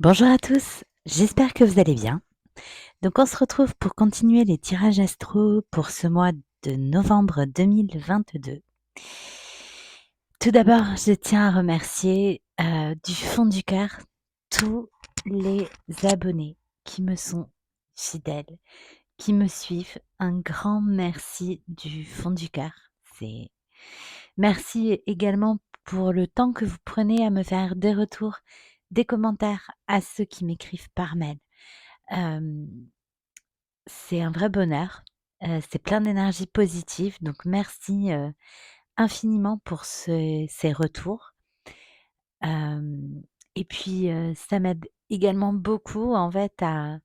Bonjour à tous, j'espère que vous allez bien. Donc on se retrouve pour continuer les tirages astro pour ce mois de novembre 2022. Tout d'abord, je tiens à remercier du fond du cœur tous les abonnés qui me sont fidèles, qui me suivent. Un grand merci du fond du cœur. C'est Merci également pour le temps que vous prenez à me faire des retours, des commentaires à ceux qui m'écrivent par mail. Hem, c'est un vrai bonheur, c'est plein d'énergie positive, donc merci, infiniment pour ces retours. Hem et puis, ça m'aide également beaucoup en fait à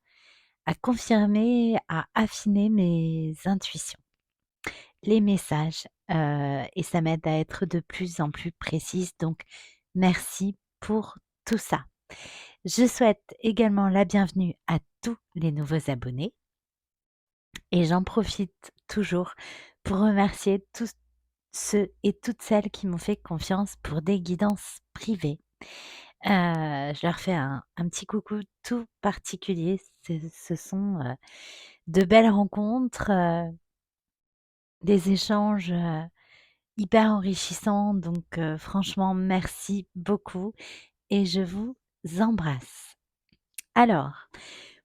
confirmer, à affiner mes intuitions, les messages, et ça m'aide à être de plus en plus précise, donc merci pour tout ça. Je souhaite également la bienvenue à tous les nouveaux abonnés. Et j'en profite toujours pour remercier tous ceux et toutes celles qui m'ont fait confiance pour des guidances privées. Je leur fais un petit coucou tout particulier. Ce sont, de belles rencontres, des échanges, hyper enrichissants donc franchement merci beaucoup et je vous embrasse. Alors,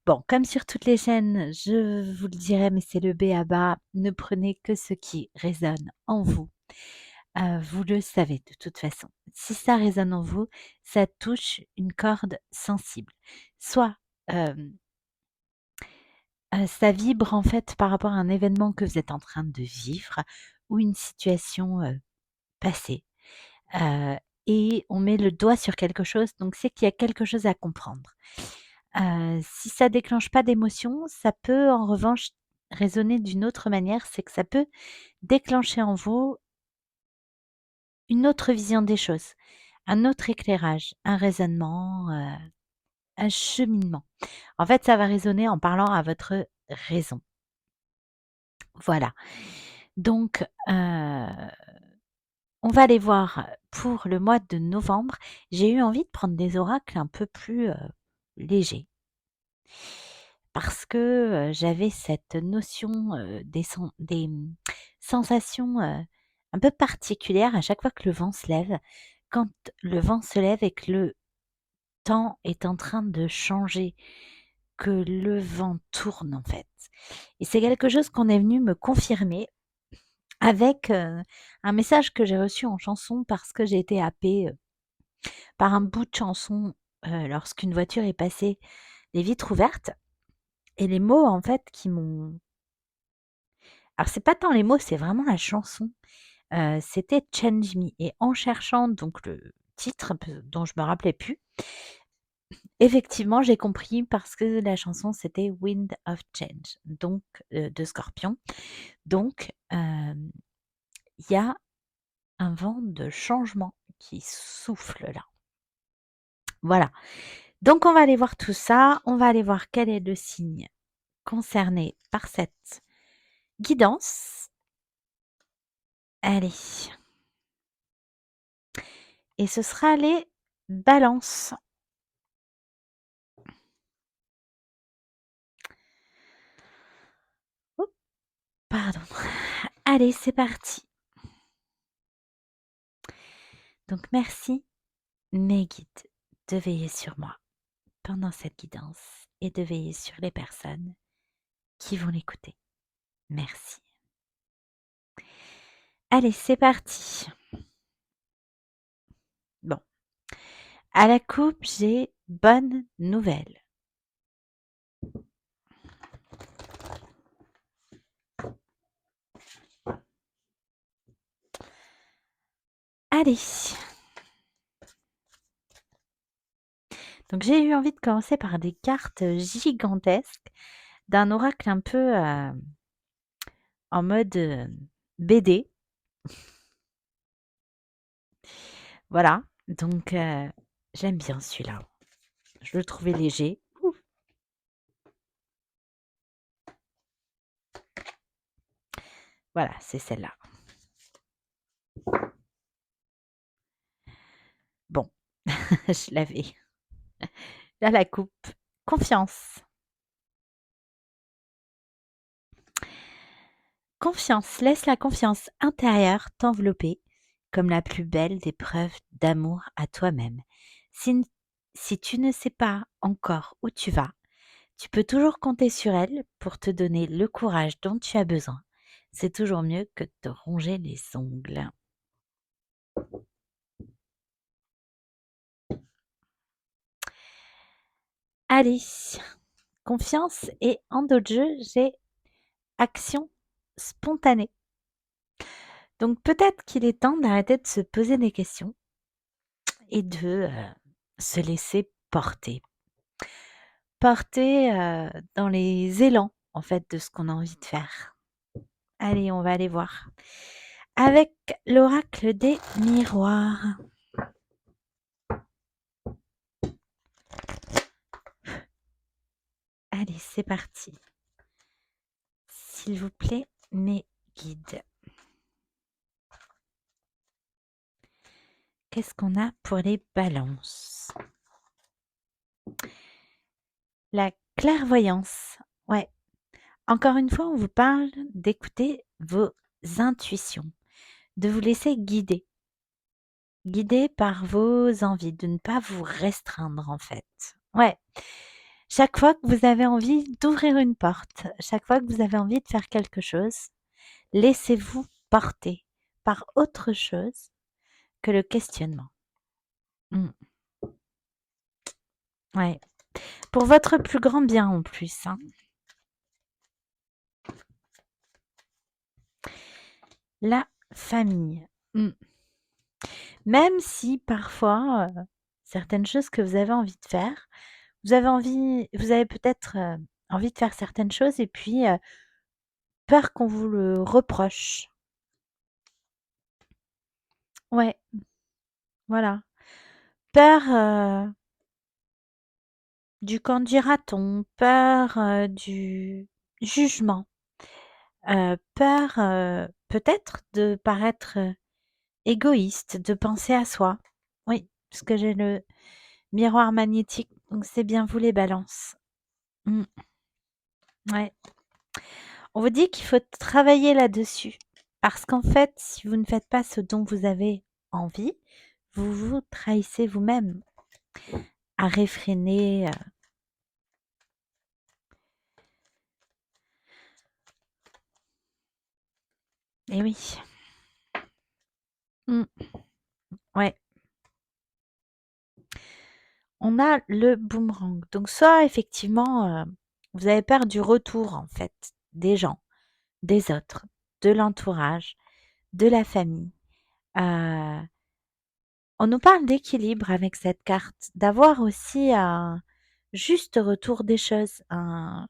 bon, comme sur toutes les chaînes, je vous le dirai, mais c'est le b.a.-ba, ne prenez que ce qui résonne en vous. Vous le savez de toute façon. Si ça résonne en vous, ça touche une corde sensible. Soit, hem, ça vibre en fait par rapport à un événement que vous êtes en train de vivre ou une situation, passée, heu et on met le doigt sur quelque chose, donc c'est qu'il y a quelque chose à comprendre. Si ça déclenche pas d'émotion, ça peut en revanche résonner d'une autre manière, c'est que ça peut déclencher en vous une autre vision des choses, un autre éclairage, un raisonnement, un cheminement. En fait, ça va résonner en parlant à votre raison. Voilà. Donc, on va aller voir pour le mois de novembre. J'ai eu envie de prendre des oracles un peu plus, légers. Parce que, j'avais cette notion, sensations, un peu particulières à chaque fois que le vent se lève. Quand le vent se lève et que le temps est en train de changer, que le vent tourne en fait. Et c'est quelque chose qu'on est venu me confirmer avec, un message que j'ai reçu en chanson parce que j'ai été happée, par un bout de chanson, lorsqu'une voiture est passée les vitres ouvertes et les mots en fait qui m'ont alors c'est pas tant les mots, c'est vraiment la chanson. C'était «Change Me» et en cherchant donc le titre dont je me rappelais plus, effectivement j'ai compris parce que la chanson c'était «Wind of Change» donc de Scorpions. Donc il y a un vent de changement qui souffle là. Voilà. Donc on va aller voir tout ça, on va aller voir quel est le signe concerné par cette guidance. Allez. Et ce sera les balances. Oups, pardon. Allez, c'est parti. Donc merci mes guides de veiller sur moi pendant cette guidance et de veiller sur les personnes qui vont l'écouter. Merci. Allez, c'est parti. Bon, à la coupe, j'ai bonne nouvelle. Allez. Donc j'ai eu envie de commencer par des cartes gigantesques d'un oracle un peu en mode BD. Voilà, donc j'aime bien celui-là. Je le trouvais léger. Ouh. Voilà, c'est celle-là. Bon, je l'avais Là, la coupe. Confiance. Confiance. Laisse la confiance intérieure t'envelopper comme la plus belle des preuves d'amour à toi-même. Si, si tu ne sais pas encore où tu vas, tu peux toujours compter sur elle pour te donner le courage dont tu as besoin. C'est toujours mieux que de te ronger les ongles. Allez, confiance et en d'autres jeux, j'ai action spontanée. Donc peut-être qu'il est temps d'arrêter de se poser des questions et de se laisser porter. Porter dans les élans, en fait, de ce qu'on a envie de faire. Allez, on va aller voir. Avec l'oracle des miroirs. Allez, c'est parti. S'il vous plaît, mes guides. Qu'est-ce qu'on a pour les balances? La clairvoyance. Ouais. Encore une fois, on vous parle d'écouter vos intuitions, de vous laisser guider. Guider par vos envies, de ne pas vous restreindre en fait. Ouais. Chaque fois que vous avez envie d'ouvrir une porte, chaque fois que vous avez envie de faire quelque chose, laissez-vous porter par autre chose que le questionnement. Ouais. Pour votre plus grand bien en plus. Hein. La famille. Même si parfois, certaines choses que vous avez envie de faire, vous avez peut-être envie de faire certaines choses et puis peur qu'on vous le reproche. Ouais, voilà. Peur du qu'en dira-t-on, peur du jugement, peur peut-être de paraître égoïste, de penser à soi. Oui, parce que j'ai le miroir magnétique, donc c'est bien vous les balances. Ouais. On vous dit qu'il faut travailler là-dessus. Parce qu'en fait, si vous ne faites pas ce dont vous avez envie, vous vous trahissez vous-même à réfréner. Eh oui. Mmh. Ouais. On a le boomerang. Donc soit effectivement, vous avez peur du retour en fait des gens, des autres, de l'entourage, de la famille. On nous parle d'équilibre avec cette carte, d'avoir aussi un juste retour des choses, un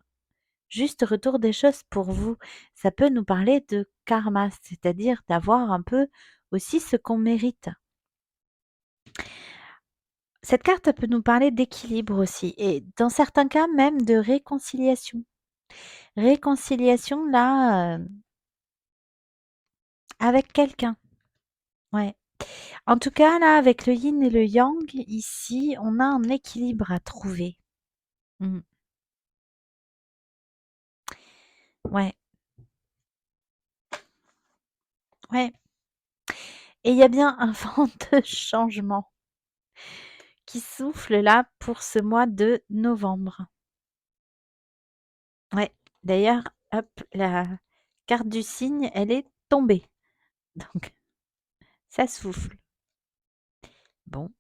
juste retour des choses pour vous. Ça peut nous parler de karma, c'est-à-dire d'avoir un peu aussi ce qu'on mérite. Cette carte peut nous parler d'équilibre aussi et dans certains cas même de réconciliation. Réconciliation là, avec quelqu'un. Ouais. En tout cas là, avec le yin et le yang, ici, on a un équilibre à trouver. Mmh. Ouais, ouais. Et il y a bien un vent de changement qui souffle là pour ce mois de novembre. Ouais, d'ailleurs, hop, la carte du cygne, elle est tombée. Donc, ça souffle. Bon,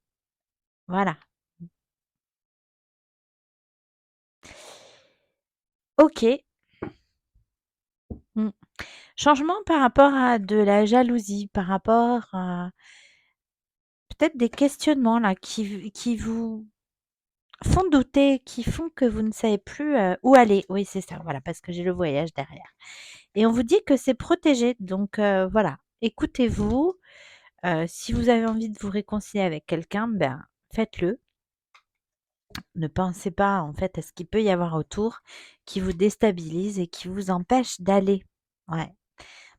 voilà. OK. Mmh. Changement par rapport à de la jalousie, par rapport à peut-être des questionnements là qui vous font douter, qui font que vous ne savez plus, où aller. Oui, c'est ça, voilà, parce que j'ai le voyage derrière. Et on vous dit que c'est protégé, donc voilà, écoutez-vous. Si vous avez envie de vous réconcilier avec quelqu'un, ben, faites-le. Ne pensez pas en fait à ce qu'il peut y avoir autour qui vous déstabilise et qui vous empêche d'aller. Ouais,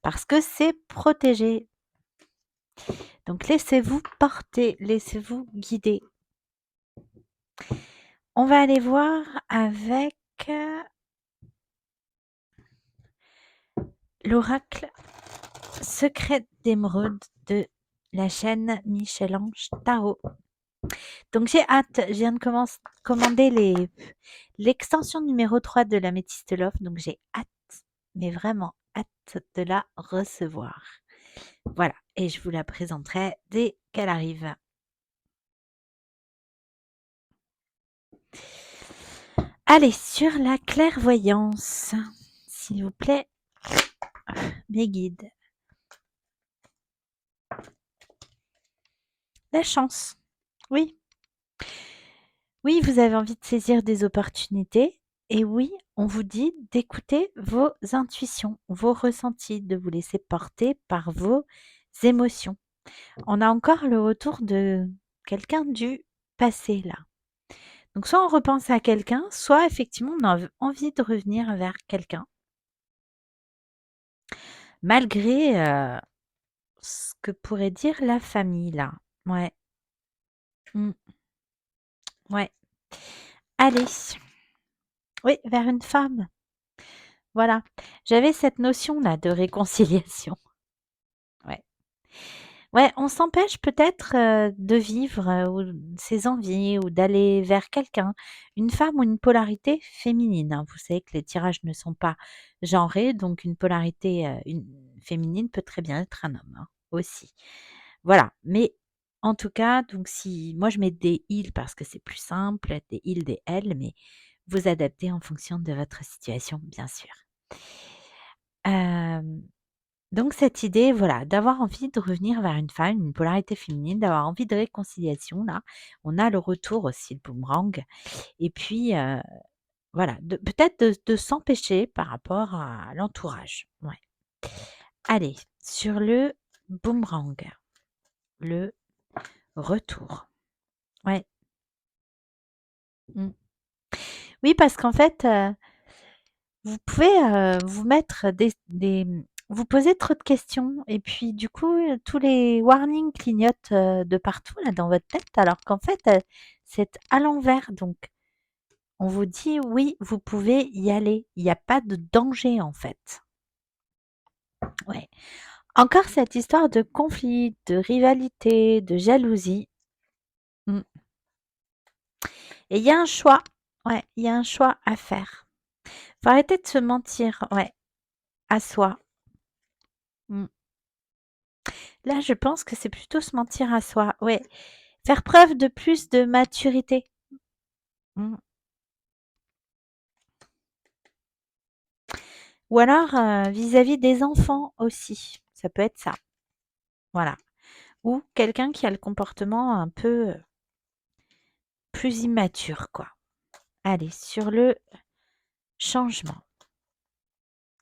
parce que c'est protégé. Donc laissez-vous porter, laissez-vous guider. On va aller voir avec l'oracle secret d'émeraude de la chaîne Michel-Ange Tarot. Donc j'ai hâte, je viens de commander l'extension numéro 3 de la Métiste Love, donc j'ai hâte, mais vraiment hâte de la recevoir. Voilà, et je vous la présenterai dès qu'elle arrive. Allez, sur la clairvoyance, s'il vous plaît, mes guides. La chance. Oui. Oui, vous avez envie de saisir des opportunités. Et oui, on vous dit d'écouter vos intuitions, vos ressentis, de vous laisser porter par vos émotions. On a encore le retour de quelqu'un du passé là. Donc soit on repense à quelqu'un, soit effectivement on a envie de revenir vers quelqu'un. Malgré ce que pourrait dire la famille là. Ouais. Mmh. Ouais. Allez. Oui, vers une femme. Voilà. J'avais cette notion-là de réconciliation. Ouais. Ouais, on s'empêche peut-être, de vivre, ou ses envies ou d'aller vers quelqu'un. Une femme ou une polarité féminine, hein. Vous savez que les tirages ne sont pas genrés, donc une polarité, une féminine peut très bien être un homme, hein, aussi. Voilà, mais en tout cas, donc si moi je mets des «ils» parce que c'est plus simple, des «ils», des «elles», mais vous adaptez en fonction de votre situation, bien sûr. Hem, donc cette idée, voilà, d'avoir envie de revenir vers une femme, une polarité féminine, d'avoir envie de réconciliation là. On a le retour aussi, le boomerang et puis, voilà, de peut-être de s'empêcher par rapport à l'entourage. Ouais. Allez, sur le boomerang, le retour. Ouais. Mmh. Oui, parce qu'en fait, vous pouvez, vous mettre vous posez trop de questions et puis du coup, tous les warnings clignotent, de partout là dans votre tête alors qu'en fait, c'est à l'envers donc on vous dit: «Oui, vous pouvez y aller, il y a pas de danger en fait». Ouais. Encore cette histoire de conflit, de rivalité, de jalousie. Mmh. Et il y a un choix. Ouais, il y a un choix à faire. Faut arrêter de se mentir, ouais, à soi. Mmh. Là, je pense que c'est plutôt se mentir à soi. Ouais, faire preuve de plus de maturité. Mmh. Ou alors, vis-à-vis des enfants aussi, ça peut être ça. Voilà. Ou quelqu'un qui a le comportement un peu, plus immature, quoi. Allez, sur le changement.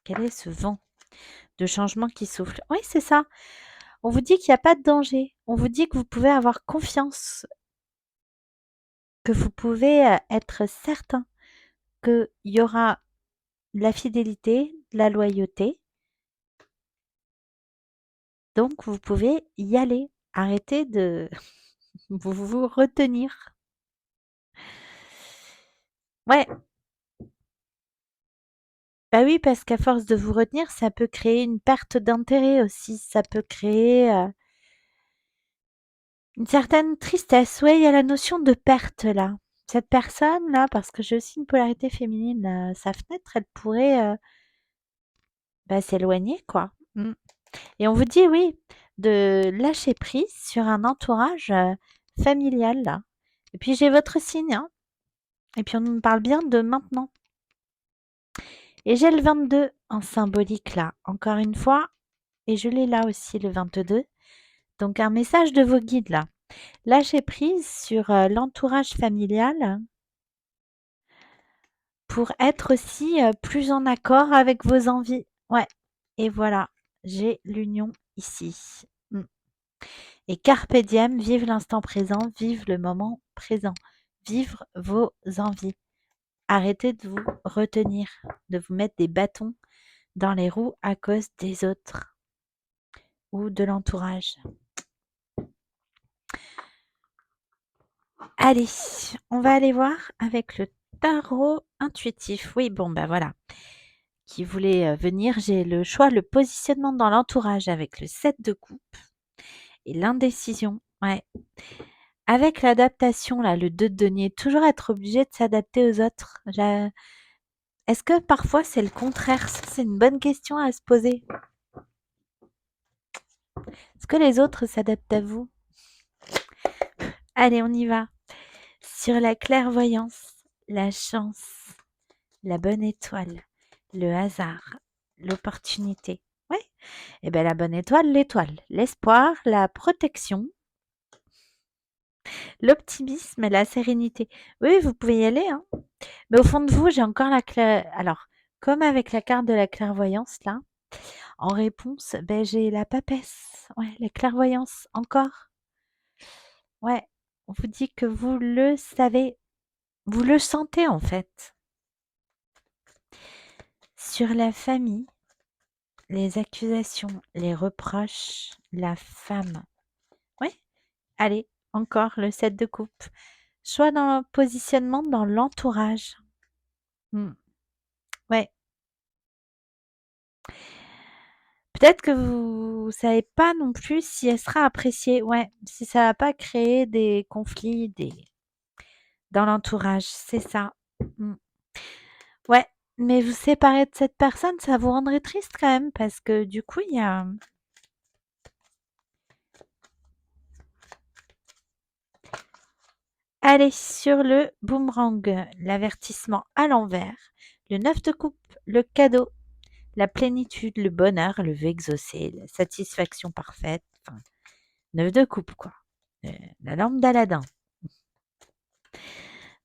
Quel est ce vent de changement qui souffle? Oui, c'est ça. On vous dit qu'il y a pas de danger. On vous dit que vous pouvez avoir confiance, que vous pouvez, être certain qu'il y aura de la fidélité, de la loyauté. Donc vous pouvez y aller. Arrêtez de vous retenir. Ouais, bah oui, parce qu'à force de vous retenir, ça peut créer une perte d'intérêt aussi. Ça peut créer, une certaine tristesse. Ouais, il y a la notion de perte là. Cette personne-là, parce que j'ai aussi une polarité féminine, sa fenêtre, elle pourrait, bah, s'éloigner quoi. Mmh. Et on vous dit oui, de lâcher prise sur un entourage, familial là. Et puis j'ai votre signe, hein. Et puis on nous parle bien de maintenant. Et j'ai le 22 en symbolique là, encore une fois, et je l'ai là aussi le 22. Donc un message de vos guides là. Lâchez prise sur l'entourage familial pour être aussi plus en accord avec vos envies. Ouais. Et voilà, j'ai l'union ici. Mm. Et carpe diem, vive l'instant présent, vive le moment présent, vivre vos envies. Arrêtez de vous retenir, de vous mettre des bâtons dans les roues à cause des autres ou de l'entourage. Allez, on va aller voir avec le tarot intuitif. Oui, bon, bah voilà. Qui voulait venir, j'ai le choix, le positionnement dans l'entourage avec le 7 de coupe et l'indécision. Ouais. Avec l'adaptation, là, le 2 de denier, toujours être obligé de s'adapter aux autres. Est-ce que parfois c'est le contraire? Ça, c'est une bonne question à se poser. Est-ce que les autres s'adaptent à vous? Allez, on y va. Sur la clairvoyance, la chance, la bonne étoile, le hasard, l'opportunité. Oui. Eh bien, la bonne étoile, l'étoile, l'espoir, la protection, l'optimisme et la sérénité. Oui, vous pouvez y aller, hein. Mais au fond de vous, j'ai encore la clair. Alors, comme avec la carte de la clairvoyance, là, en réponse, ben, j'ai la papesse. Ouais, la clairvoyance, encore. Ouais, on vous dit que vous le savez, vous le sentez en fait. Sur la famille, les accusations, les reproches, la femme. Oui, allez, encore le 7 de coupe. Choix dans positionnement dans l'entourage. Hmm, ouais. Peut-être que vous savez pas non plus si elle sera appréciée. Ouais, si ça va pas créer des conflits dans l'entourage, c'est ça. Hmm. Ouais, mais vous séparer de cette personne, ça vous rendrait triste quand même parce que du coup, il y a. Allez, sur le boomerang, l'avertissement à l'envers, le 9 de coupe, le cadeau, la plénitude, le bonheur, le vœu exaucé, la satisfaction parfaite, enfin, 9 de coupe, quoi. Euh, la lampe d'Aladin.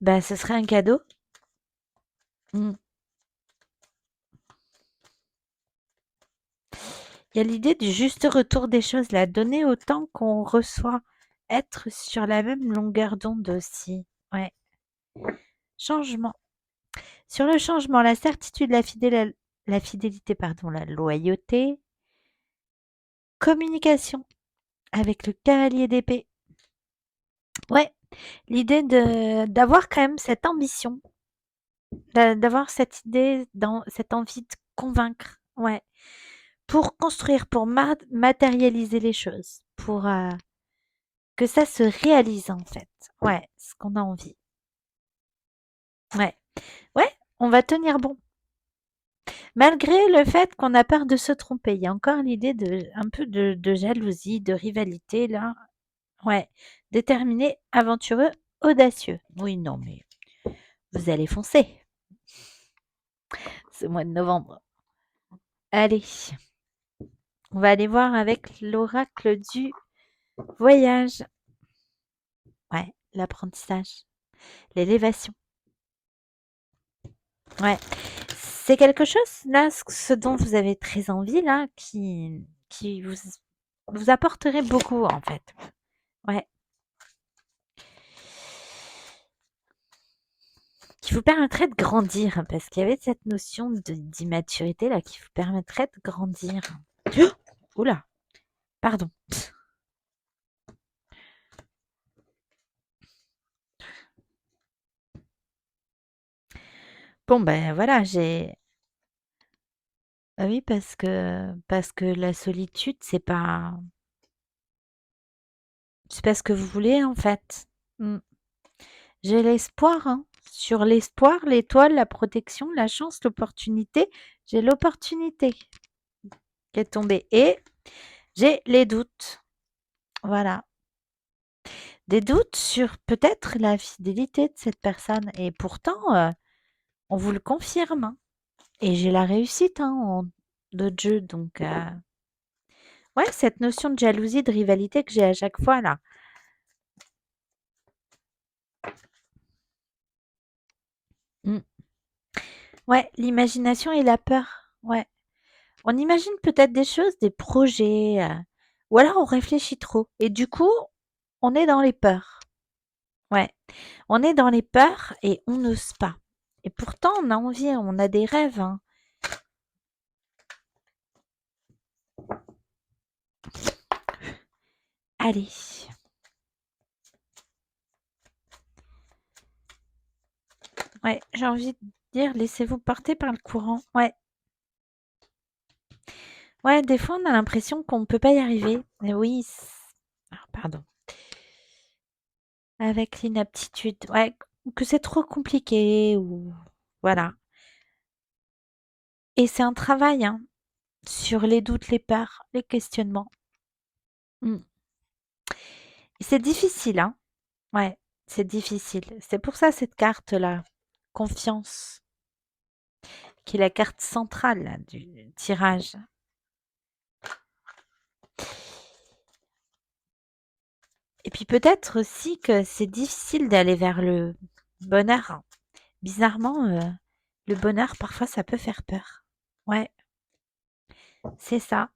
Bah, ce serait un cadeau. Mm. Il y a l'idée du juste retour des choses, la donner autant qu'on reçoit, être sur la même longueur d'onde aussi. Ouais. Changement. Sur le changement, la certitude, la fidélité, pardon, la loyauté, communication avec le cavalier d'épée. Ouais, l'idée de d'avoir quand même cette ambition, d'avoir cette idée, cette envie de convaincre. Ouais, pour construire, pour matérialiser les choses, pour que ça se réalise en fait. Ouais, ce qu'on a envie. Ouais, ouais, on va tenir bon. Malgré le fait qu'on a peur de se tromper, il y a encore l'idée de un peu de jalousie, de rivalité là. Ouais, déterminé, aventureux, audacieux. Oui, non, mais vous allez foncer ce mois de novembre. Allez, on va aller voir avec l'oracle du voyage. Ouais, l'apprentissage, l'élévation. Ouais, c'est quelque chose là, ce dont vous avez très envie là, qui vous apporterait beaucoup en fait. Ouais, qui vous permettrait de grandir parce qu'il y avait cette notion d'immaturité là qui vous permettrait de grandir. Oula, pardon. Bon ben voilà, j'ai ah oui parce que la solitude c'est pas ce que vous voulez en fait. Mmh. J'ai l'espoir, hein. Sur l'espoir, l'étoile, la protection, la chance, l'opportunité, j'ai l'opportunité qui est tombée et j'ai les doutes. Voilà. Des doutes sur peut-être la fidélité de cette personne et pourtant, on vous le confirme, hein, et j'ai la réussite, hein, en d'autres jeux donc ouais, cette notion de jalousie, de rivalité que j'ai à chaque fois là. Mmh. Ouais, l'imagination et la peur. Ouais. On imagine peut-être des choses, des projets, ou alors on réfléchit trop et du coup, on est dans les peurs. Ouais, on est dans les peurs et on n'ose pas et pourtant on a envie, on a des rêves, hein. Allez, Ouais, j'ai envie de dire, laissez-vous porter par le courant. Ouais. Ouais, des fois, on a l'impression qu'on ne peut pas y arriver. Mais oui, pardon. Avec l'inaptitude. Ouais, ou que c'est trop compliqué ou voilà. Et c'est un travail, hein, sur les doutes, les peurs, les questionnements. Mmh. Et c'est difficile, hein. Ouais, c'est difficile. C'est pour ça cette carte-là, confiance, qui est la carte centrale là, du tirage. Et puis peut-être aussi que c'est difficile d'aller vers le bonheur. Bizarrement, le bonheur, parfois, ça peut faire peur. Ouais, c'est ça.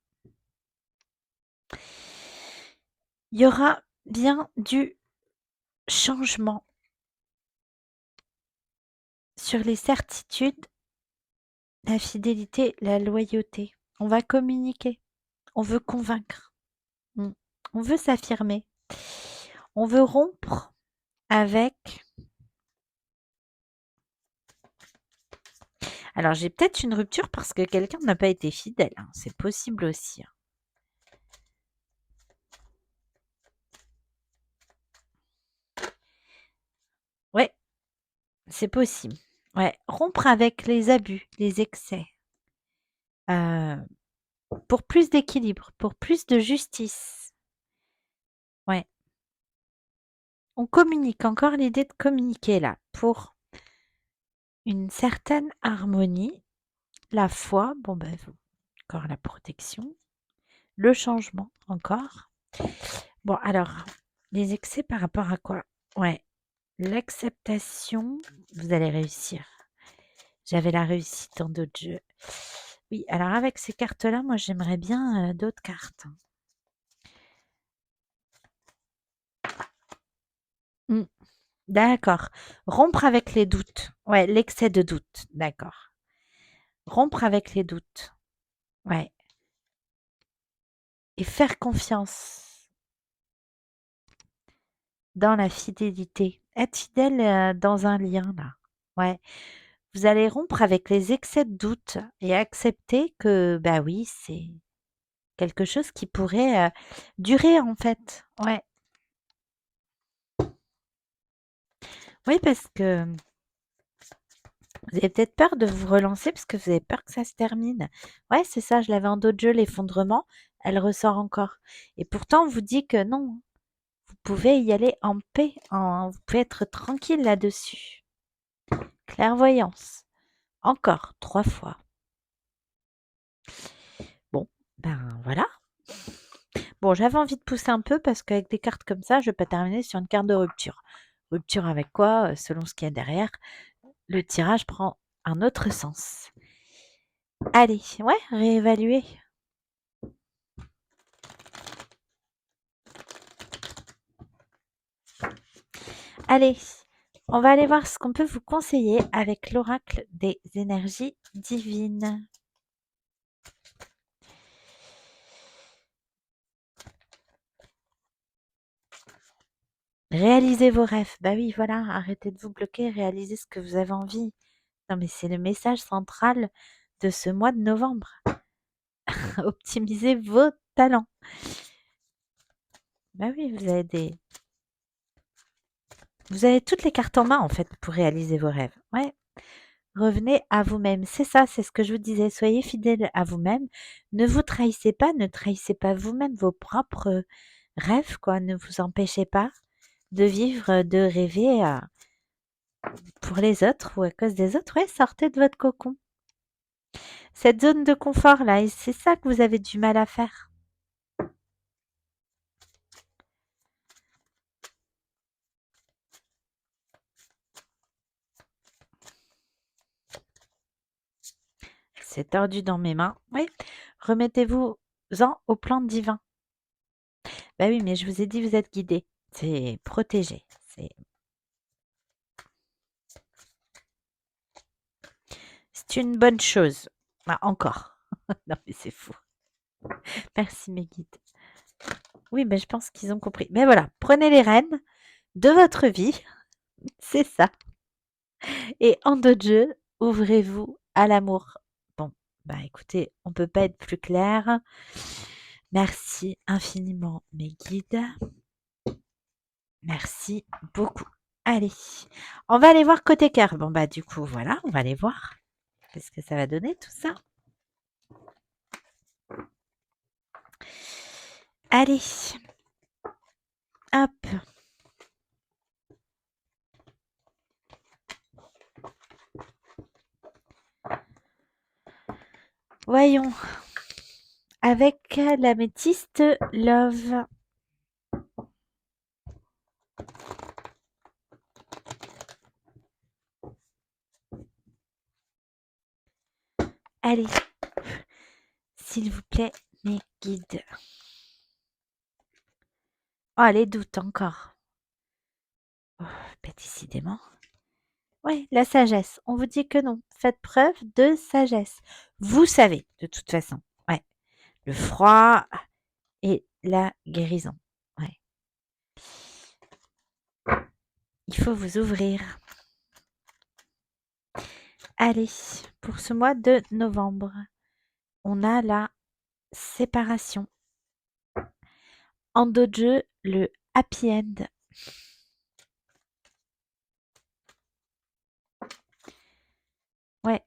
Il y aura bien du changement sur les certitudes, la fidélité, la loyauté. On va communiquer, on veut convaincre, mmh, on veut s'affirmer, on veut rompre avec alors j'ai peut-être une rupture parce que quelqu'un n'a pas été fidèle, hein, c'est possible aussi, hein. Ouais, c'est possible. Ouais, rompre avec les abus, les excès, heu, pour plus d'équilibre, pour plus de justice. Ouais, on communique, encore l'idée de communiquer là, pour une certaine harmonie, la foi, bon ben, encore la protection, le changement encore. Bon alors, les excès par rapport à quoi? Ouais, l'acceptation, vous allez réussir. J'avais la réussite dans d'autres jeux. Oui, alors avec ces cartes-là, moi j'aimerais bien, d'autres cartes. Mmh, d'accord. Rompre avec les doutes. Ouais, l'excès de doute, d'accord. Rompre avec les doutes. Ouais, et faire confiance dans la fidélité. Être fidèle, dans un lien là. Ouais. Vous allez rompre avec les excès de doute et accepter que, bah oui, c'est quelque chose qui pourrait, durer en fait. Ouais. Oui, parce que vous avez peut-être peur de vous relancer parce que vous avez peur que ça se termine. Ouais, c'est ça, je l'avais en d'autres jeux, l'effondrement, elle ressort encore. Et pourtant, on vous dit que non, vous pouvez y aller en paix, vous pouvez être tranquille là-dessus. Clairvoyance. Encore 3 fois. Bon, ben voilà. Bon, j'avais envie de pousser un peu parce qu'avec des cartes comme ça, je peux terminer sur une carte de rupture. Rupture avec quoi? Selon ce qu'il y a derrière, le tirage prend un autre sens. Allez, ouais, réévaluer. Allez, on va aller voir ce qu'on peut vous conseiller avec l'oracle des énergies divines. Réalisez vos rêves. Bah oui, voilà, arrêtez de vous bloquer, réalisez ce que vous avez envie. Non, mais c'est le message central de ce mois de novembre. Optimisez vos talents. Bah oui, vous avez toutes les cartes en main en fait pour réaliser vos rêves. Ouais. Revenez à vous-même. C'est ça, c'est ce que je vous disais. Soyez fidèle à vous-même. Ne vous trahissez pas, ne trahissez pas vous-même vos propres rêves, quoi. Ne vous empêchez pas de vivre, de rêver pour les autres ou à cause des autres. Ouais, sortez de votre cocon. Cette zone de confort là, et c'est ça que vous avez du mal à faire. C'est tordu dans mes mains. Oui, remettez-vous-en au plan divin. Bah oui, mais je vous ai dit, vous êtes guidé. C'est protégé. C'est une bonne chose. Ah, encore. Non, mais c'est fou. Merci mes guides. Oui, mais je pense qu'ils ont compris. Mais voilà, prenez les rênes de votre vie. C'est ça. Et en d'autres jeux, ouvrez-vous à l'amour. Bon, bah écoutez, on peut pas être plus clair. Merci infiniment mes guides. Merci beaucoup. Allez, on va aller voir côté cœur. Bon bah du coup, voilà, on va aller voir. Qu'est-ce que ça va donner tout ça? Allez, hop. Voyons. Avec l'améthyste Love. Allez, s'il vous plaît, mes guides. Oh, les doutes encore. Oh, bah, décidément. Ouais, la sagesse. On vous dit que non. Faites preuve de sagesse. Vous savez, de toute façon. Ouais. Le froid et la guérison. Ouais. Il faut vous ouvrir. Allez, pour ce mois de novembre, on a la séparation. En d'autres jeux, le happy end. Ouais.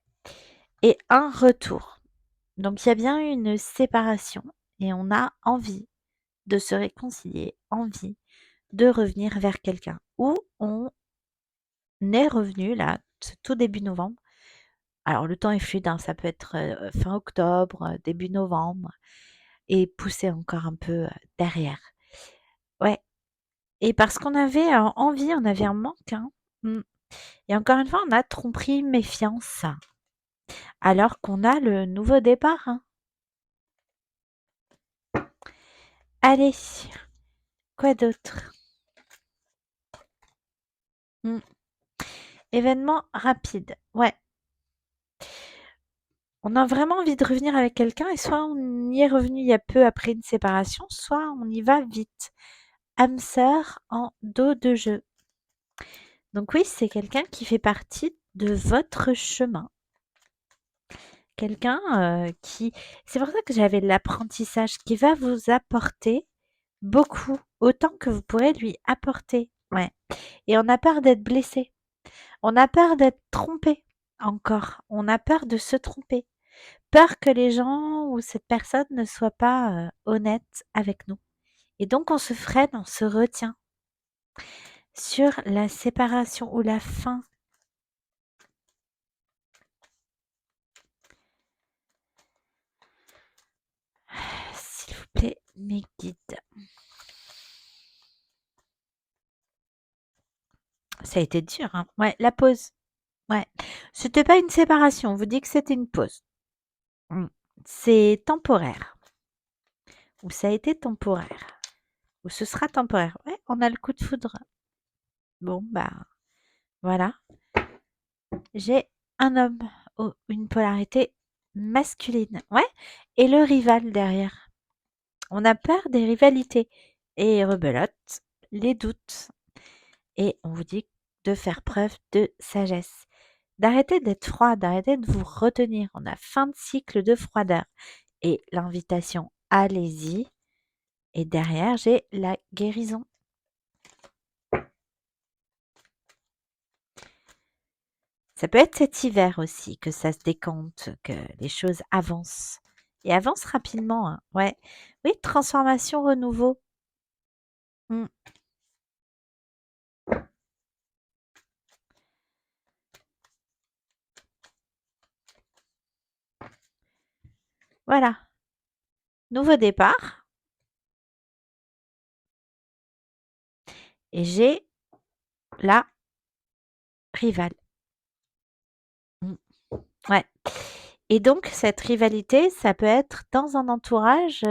Et un retour. Donc il y a bien une séparation et on a envie de se réconcilier, envie de revenir vers quelqu'un. Ou on est revenu là, ce tout début novembre. Alors le temps est fluide, hein, ça peut être fin octobre, début novembre, et pousser encore un peu derrière. Ouais. Et parce qu'on avait envie, on avait un manque. Hein. Mm. Et encore une fois, on a tromperie, méfiance, alors qu'on a le nouveau départ. Hein. Allez, quoi d'autre? Mm. Événement rapide. Ouais. On a vraiment envie de revenir avec quelqu'un et soit on y est revenu il y a peu après une séparation, soit on y va vite. Âme sœur en dos de jeu. Donc oui, c'est quelqu'un qui fait partie de votre chemin. Quelqu'un qui... C'est pour ça que j'avais l'apprentissage qui va vous apporter beaucoup, autant que vous pourrez lui apporter. Ouais. Et on a peur d'être blessé. On a peur d'être trompé encore. On a peur de se tromper. Peur que les gens ou cette personne ne soit pas honnête avec nous. Et donc on se freine, on se retient sur la séparation ou la fin. S'il vous plaît, mes guides. Ça a été dur, hein. Ouais, la pause. Ouais. C'était pas une séparation, on vous dit que c'était une pause. Mm. C'est temporaire. Ou ça a été temporaire. Ou ce sera temporaire. Ouais, on a le coup de foudre. Bon, bah, voilà. J'ai un homme, une polarité masculine. Ouais. Et le rival derrière. On a peur des rivalités. Et rebelote, les doutes. Et on vous dit de faire preuve de sagesse. D'arrêter d'être froid, d'arrêter de vous retenir. On a fin de cycle de froideur. Et l'invitation, allez-y. Et derrière, j'ai la guérison. Ça peut être cet hiver aussi que ça se décompte, que les choses avancent. Et avancent rapidement. Hein. Ouais. Oui, transformation, renouveau. Mm. Voilà. Nouveau départ. Et j'ai la rivale. Mm. Ouais. Et donc, cette rivalité, ça peut être dans un entourage.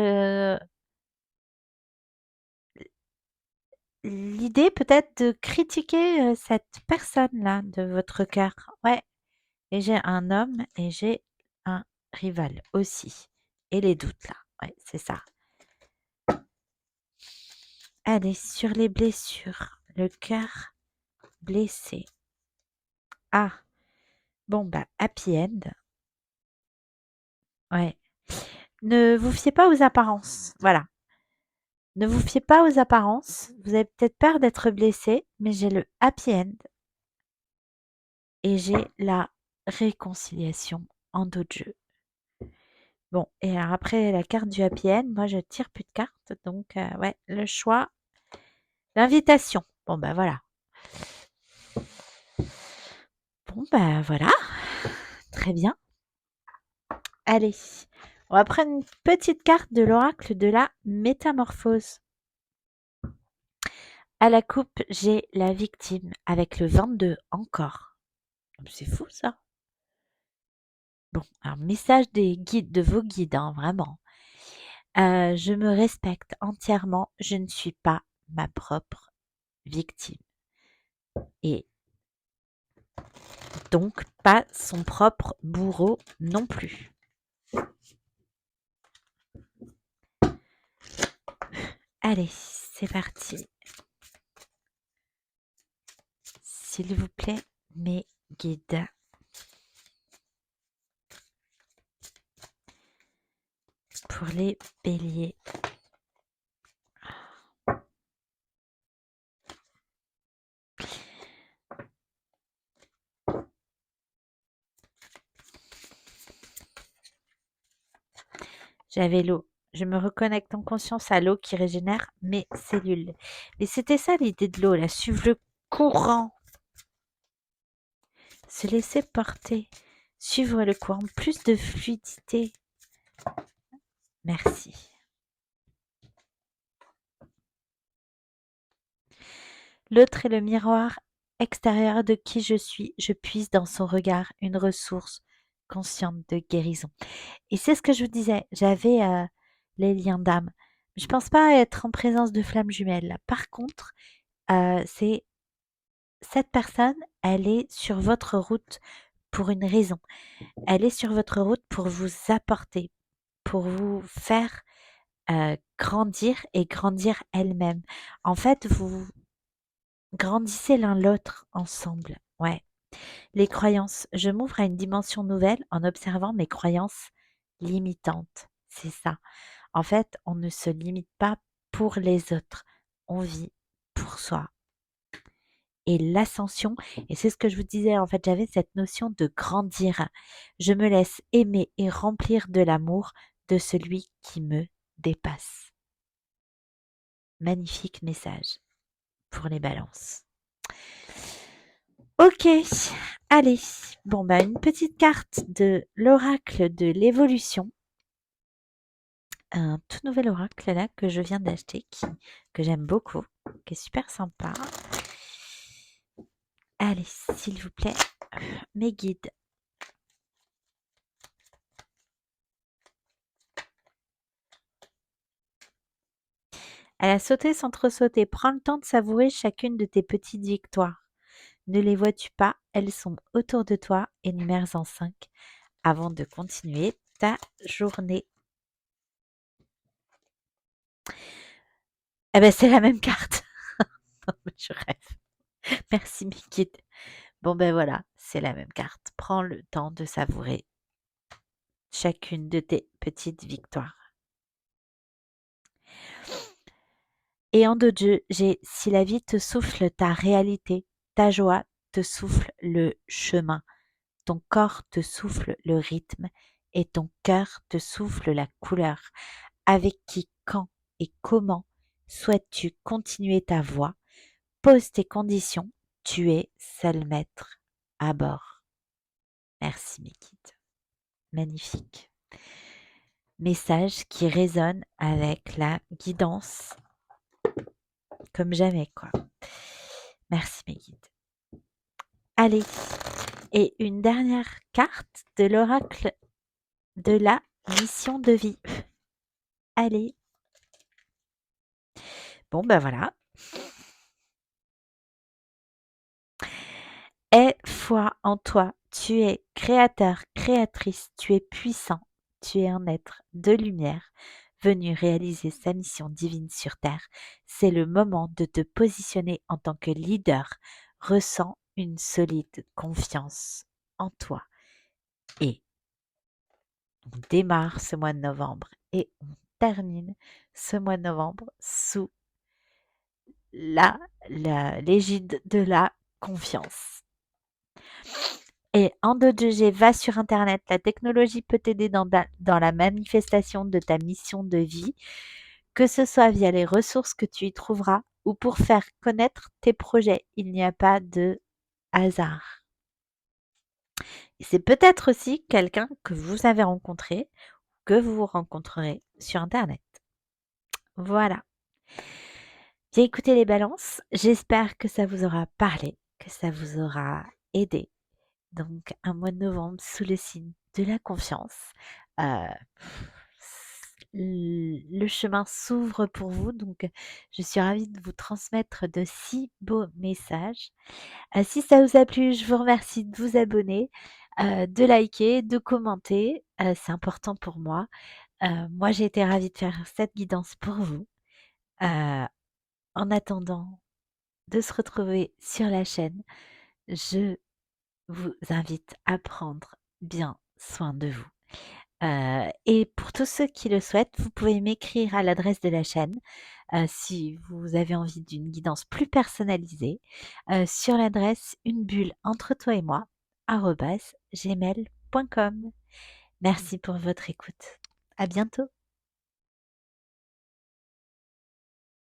L'idée peut-être de critiquer cette personne-là de votre cœur. Ouais. Et j'ai un homme et j'ai un rival aussi. Et les doutes là. Ouais, c'est ça. Allez, sur les blessures. Le cœur blessé. Ah, bon, bah, happy end. Ouais. Ne vous fiez pas aux apparences. Voilà. Ne vous fiez pas aux apparences. Vous avez peut-être peur d'être blessé, mais j'ai le happy end et j'ai la réconciliation en dos de jeu. Bon, et alors après la carte du happy end, moi je tire plus de cartes, donc ouais, le choix, l'invitation. Bon bah voilà. Bon bah voilà, très bien. Allez, on va prendre une petite carte de l'oracle de la métamorphose. À la coupe, j'ai la victime avec le 22 encore. C'est fou ça. Bon, alors message des guides, de vos guides, hein, vraiment. Je me respecte entièrement, je ne suis pas ma propre victime. Et donc pas son propre bourreau non plus. Allez, c'est parti. S'il vous plaît, mes guides. Pour les béliers. J'avais l'eau. Je me reconnecte en conscience à l'eau qui régénère mes cellules. Et c'était ça l'idée de l'eau, là, suivre le courant. Se laisser porter. Suivre le courant. Plus de fluidité. Merci. L'autre est le miroir extérieur de qui je suis. Je puise dans son regard une ressource consciente de guérison. Et c'est ce que je vous disais. J'avais les liens d'âme. Je pense pas être en présence de flammes jumelles. Par contre, c'est cette personne, elle est sur votre route pour une raison. Elle est sur votre route pour vous apporter, pour vous faire grandir et grandir elle-même. En fait, vous grandissez l'un l'autre ensemble. Ouais. Les croyances. Je m'ouvre à une dimension nouvelle en observant mes croyances limitantes. C'est ça. En fait, on ne se limite pas pour les autres. On vit pour soi. Et l'ascension, et c'est ce que je vous disais, en fait, j'avais cette notion de grandir. Je me laisse aimer et remplir de l'amour de celui qui me dépasse. Magnifique message pour les balances. Ok, allez. Bon, bah, une petite carte de l'oracle de l'évolution. Un tout nouvel oracle là que je viens d'acheter, que j'aime beaucoup, qui est super sympa. Allez, s'il vous plaît, mes guides. Elle a sauté sans trop sauter. Prends le temps de savourer chacune de tes petites victoires. Ne les vois-tu pas? Elles sont autour de toi. Énumère-en 5 avant de continuer ta journée. Eh ben, c'est la même carte. Je rêve. Merci, mes guides. Bon, ben voilà, c'est la même carte. Prends le temps de savourer chacune de tes petites victoires. Et en dos de jeu, j'ai si la vie te souffle ta réalité, ta joie te souffle le chemin, ton corps te souffle le rythme et ton cœur te souffle la couleur. Avec qui, quand et comment souhaites-tu continuer ta voie? Pose tes conditions, tu es seul maître à bord. Merci mes guides. Magnifique. Message qui résonne avec la guidance comme jamais, quoi. Merci mes guides. Allez, et une dernière carte de l'oracle de la mission de vie. Allez. Bon, ben voilà. Aie foi en toi. Tu es créateur, créatrice. Tu es puissant. Tu es un être de lumière venu réaliser sa mission divine sur Terre. C'est le moment de te positionner en tant que leader. Ressens une solide confiance en toi. Et on démarre ce mois de novembre et on termine ce mois de novembre sous l'égide de la confiance. Et en G, va sur Internet. La technologie peut t'aider dans la manifestation de ta mission de vie, que ce soit via les ressources que tu y trouveras ou pour faire connaître tes projets. Il n'y a pas de hasard. Et c'est peut-être aussi quelqu'un que vous avez rencontré, que vous rencontrerez sur Internet. Voilà. Bien écoutez les balances, j'espère que ça vous aura parlé, que ça vous aura aidé. Donc un mois de novembre sous le signe de la confiance. Heu, le chemin s'ouvre pour vous, donc je suis ravie de vous transmettre de si beaux messages. Si ça vous a plu, je vous remercie de vous abonner, de liker, de commenter, c'est important pour moi. Moi j'ai été ravie de faire cette guidance pour vous. Heu, En attendant de se retrouver sur la chaîne, je vous invite à prendre bien soin de vous. Et pour tous ceux qui le souhaitent, vous pouvez m'écrire à l'adresse de la chaîne, si vous avez envie d'une guidance plus personnalisée, sur l'adresse une bulle entre toi et moi @gmail.com. Merci pour votre écoute. À bientôt.